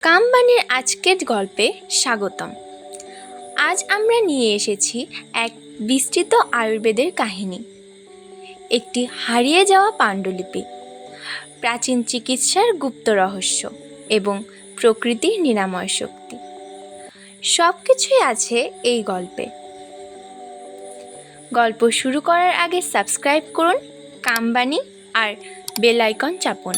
কামবানির আজকের গল্পে স্বাগতম। আজ আমরা নিয়ে এসেছি এক বিস্তৃত আয়ুর্বেদের কাহিনী, একটি হারিয়ে যাওয়া পাণ্ডুলিপি, প্রাচীন চিকিৎসার গুপ্ত রহস্য এবং প্রকৃতির নিরাময় শক্তি। সব কিছুই আছে এই গল্পে। গল্প শুরু করার আগে সাবস্ক্রাইব করুন কামবানি আর বেল আইকন চাপুন।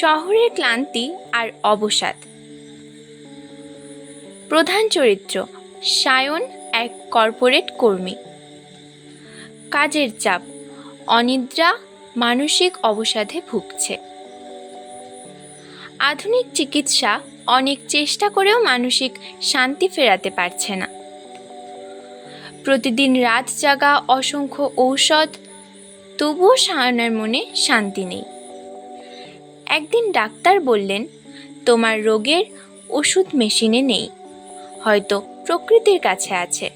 শহরের ক্লান্তি আর অবসাদ। প্রধান চরিত্র সায়ন এক কর্পোরেট কর্মী। কাজের চাপ, অনিদ্রা, মানসিক অবসাদে ভুগছে। আধুনিক চিকিৎসা অনেক চেষ্টা করেও মানসিক শান্তি ফেরাতে পারছে না। প্রতিদিন রাত জাগা, অসংখ্য ঔষধ, তবুও সায়নের মনে শান্তি নেই। একদিন ডাক্তার বললেন, তোমার রোগের ওষুধ মেশিনে নেই, হয়তো প্রকৃতির কাছে আছে।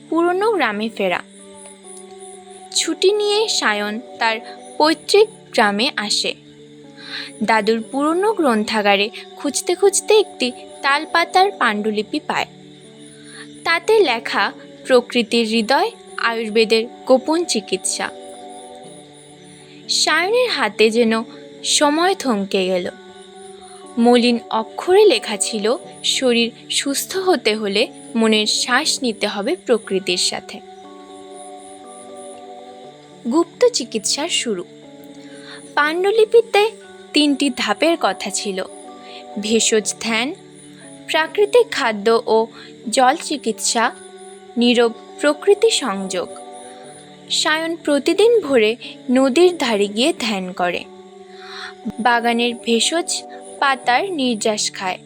পুরনো গ্রামে ফেরা। ছুটি নিয়ে সায়ন তার পৈতৃক গ্রামে আসে। দাদুর পুরনো গ্রন্থাগারে খুঁজতে খুঁজতে একটি তালপাতার পাণ্ডুলিপি পায়। তাতে লেখা প্রকৃতির হৃদয়, আয়ুর্বেদের গোপন চিকিৎসা। সায়নের হাতে যেন সময় থমকে গেল। মলিন অক্ষরে লেখা ছিল, শরীর সুস্থ হতে হলে মনের শ্বাস নিতে হবে প্রকৃতির সাথে। গুপ্ত চিকিৎসার শুরু। পাণ্ডুলিপিতে 3টি ধাপের কথা ছিল: ভেষজ ধ্যান, প্রাকৃতিক খাদ্য ও জল চিকিৎসা, নীরব প্রকৃতি সংযোগ। সায়ন প্রতিদিন ভোরে নদীর ধারে গিয়ে ধ্যান করে, বাগানের ভেষজ পাতার নির্যাস খায়।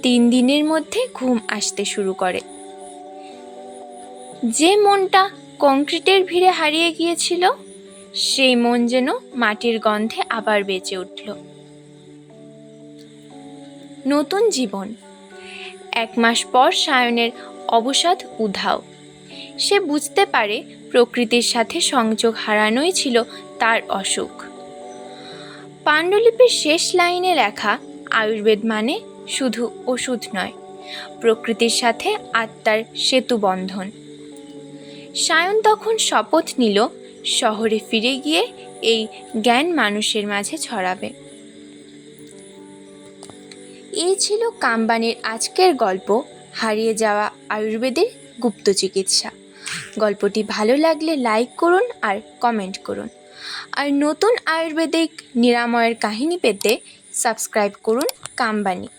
3 দিনের মধ্যে ঘুম আসতে শুরু করে। যে মনটা কংক্রিটের ভিড়ে হারিয়ে গিয়েছিল, সেই মন যেন মাটির গন্ধে আবার বেঁচে উঠল। নতুন জীবন। 1 মাস পর সায়নের অবসাদ উধাও। সে বুঝতে পারে প্রকৃতির সাথে সংযোগ হারানোই ছিল তার অসুখ। পাণ্ডুলিপির শেষ লাইনে লেখা, আয়ুর্বেদ মানে শুধু ওষুধ নয়, প্রকৃতির সাথে আত্মার সেতু বন্ধন। সায়ন তখন শপথ নিল, শহরে ফিরে গিয়ে এই জ্ঞান মানুষের মাঝে ছড়াবে। এই ছিল কামবানির আজকের গল্প, হারিয়ে যাওয়া আয়ুর্বেদের গুপ্ত চিকিৎসা। গল্পটি ভালো লাগলে লাইক করুন আর কমেন্ট করুন। আর নতুন আয়ুর্বেদিক নিরাময়ের কাহিনী পেতে সাবস্ক্রাইব করুন কামবানি।